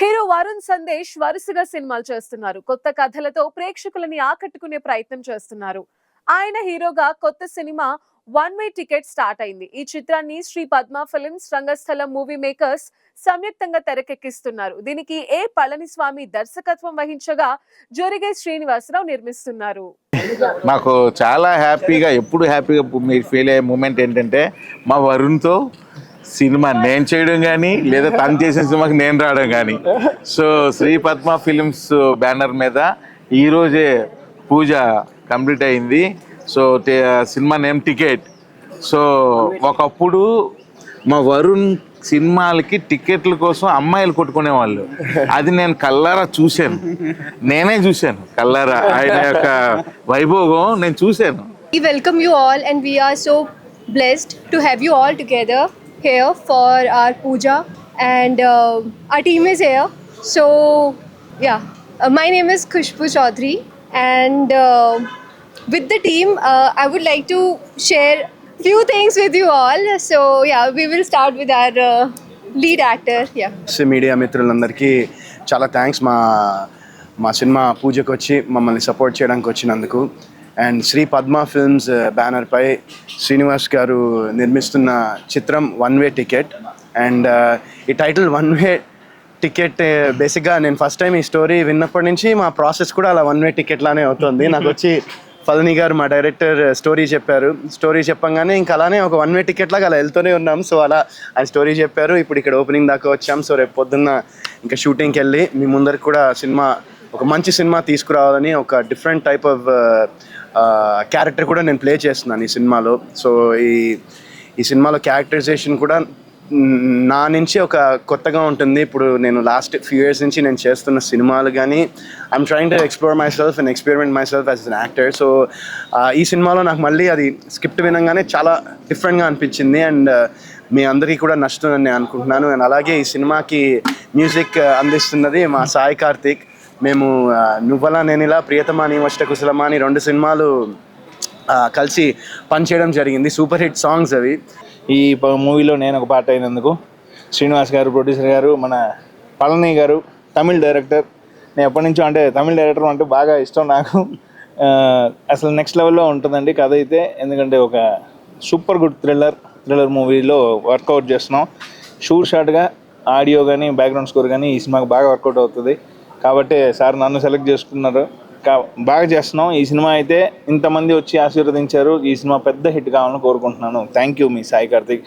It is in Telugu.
హీరో వరుణ్ సందేశ్ వరుసగా సినిమాలు చేస్తున్నారు. కొత్త కథలతో ప్రేక్షకులని ఆకట్టుకునే ప్రయత్నం చేస్తున్నారు. ఆయన హీరోగా కొత్త cinema one way ticket start అయింది. ఈ చిత్రాన్ని శ్రీ పద్మ ఫిల్మ్స్, రంగస్థలం మూవీ మేకర్స్ సంయుక్తంగా తెరకెక్కిస్తున్నారు. దీనికి ఏ పళనిస్వామి దర్శకత్వం వహించగా జోరిగే శ్రీనివాసరావు నిర్మిస్తున్నారు. నాకు చాలా హ్యాపీగా ఎప్పుడు హ్యాపీగా మీరు ఫీల్ అయ్యే మూమెంట్ ఏంటంటే మా వరుణ్తో సినిమా నేను చేయడం కానీ లేదా తను చేసిన సినిమాకి నేను రావడం కానీ. So Shri Padma films banner మీద ఈరోజే పూజ కంప్లీట్ అయింది. సో సినిమా నేమ్ టికెట్. సో ఒకప్పుడు మా వరుణ్ సినిమాలకి టికెట్ల కోసం అమ్మాయిలు కొట్టుకునేవాళ్ళు. అది నేను కల్లారా చూశాను, నేనే చూశాను కల్లారా ఆయన యొక్క వైభోగం నేను చూశాను. We welcome you all and we are so blessed to have you all together here for our puja and our team is here. So yeah, my name is Khushbu Chaudhary and with the team I would like to share few things with you all. So yeah, we will start with our lead actor. Yeah. Media మిత్రులందరికీ చాలా థ్యాంక్స్ మా సినిమా పూజకు వచ్చి మమ్మల్ని సపోర్ట్ చేయడానికి వచ్చినందుకు. అండ్ శ్రీ పద్మ ఫిల్మ్స్ బ్యానర్పై శ్రీనివాస్ గారు నిర్మిస్తున్న చిత్రం వన్ వే టికెట్. అండ్ ఈ టైటిల్ వన్ వే టికెట్ బేసిక్గా నేను ఫస్ట్ టైం ఈ స్టోరీ విన్నప్పటి నుంచి మా ప్రాసెస్ కూడా అలా వన్ వే టికెట్ లానే అవుతుంది. నాకు వచ్చి ఫల్ని గారు మా డైరెక్టర్ స్టోరీ చెప్పారు. స్టోరీ చెప్పంగానే ఇంకా అలానే ఒక వన్ వే టికెట్ లాగా అలా వెళ్తూనే ఉన్నాం. సో అలా ఆయన స్టోరీ చెప్పారు. ఇప్పుడు ఇక్కడ ఓపెనింగ్ దాకా వచ్చాం. సో రేపు పొద్దున్న ఇంకా షూటింగ్కి వెళ్ళి మీ ముందరికి కూడా సినిమా ఒక మంచి సినిమా తీసుకురావాలని ఒక డిఫరెంట్ టైప్ ఆఫ్ క్యారెక్టర్ కూడా నేను ప్లే చేస్తున్నాను ఈ సినిమాలో. సో ఈ సినిమాలో క్యారెక్టరైజేషన్ కూడా నా నుంచి ఒక కొత్తగా ఉంటుంది. ఇప్పుడు నేను లాస్ట్ ఫ్యూ ఇయర్స్ నుంచి నేను చేస్తున్న సినిమాలు కానీ I'm trying to explore my self and experiment my self as an actor. So ఈ సినిమాలో నాకు మళ్ళీ అది స్క్రిప్ట్ వినంగానే చాలా డిఫరెంట్గా అనిపించింది అండ్ మీ అందరికీ కూడా నచ్చుతుందని నేను అనుకుంటున్నాను. అండ్ అలాగే ఈ సినిమాకి మ్యూజిక్ అందిస్తున్నది మా సాయి కార్తిక్. మేము నువ్వలా నేనిలా, ప్రియతమా నీ వష్ట కుశలమా అని 2 సినిమాలు కలిసి పనిచేయడం జరిగింది. సూపర్ హిట్ సాంగ్స్ అవి. ఈ మూవీలో నేను ఒక పార్ట్ అయినందుకు శ్రీనివాస్ గారు, ప్రొడ్యూసర్ గారు, మన పళని గారు, తమిళ్ డైరెక్టర్. నేను ఎప్పటి నుంచో అంటే తమిళ్ డైరెక్టర్ అంటే బాగా ఇష్టం నాకు. అసలు నెక్స్ట్ లెవెల్లో ఉంటుందండి కథ అయితే. ఎందుకంటే ఒక సూపర్ గుడ్ థ్రిల్లర్ మూవీలో వర్కౌట్ చేస్తున్నాం. షార్ట్గా ఆడియో కానీ బ్యాక్గ్రౌండ్ స్కోర్ కానీ ఈ సినిమాకి బాగా వర్కౌట్ అవుతుంది. కాబట్టి సార్ నన్ను సెలెక్ట్ చేసుకున్నారు. బాగా చేస్తున్నాం. ఈ సినిమా అయితే ఇంతమంది వచ్చి ఆశీర్వదించారు. ఈ సినిమా పెద్ద హిట్ కావాలని కోరుకుంటున్నాను. Thank you me Sai Karthik.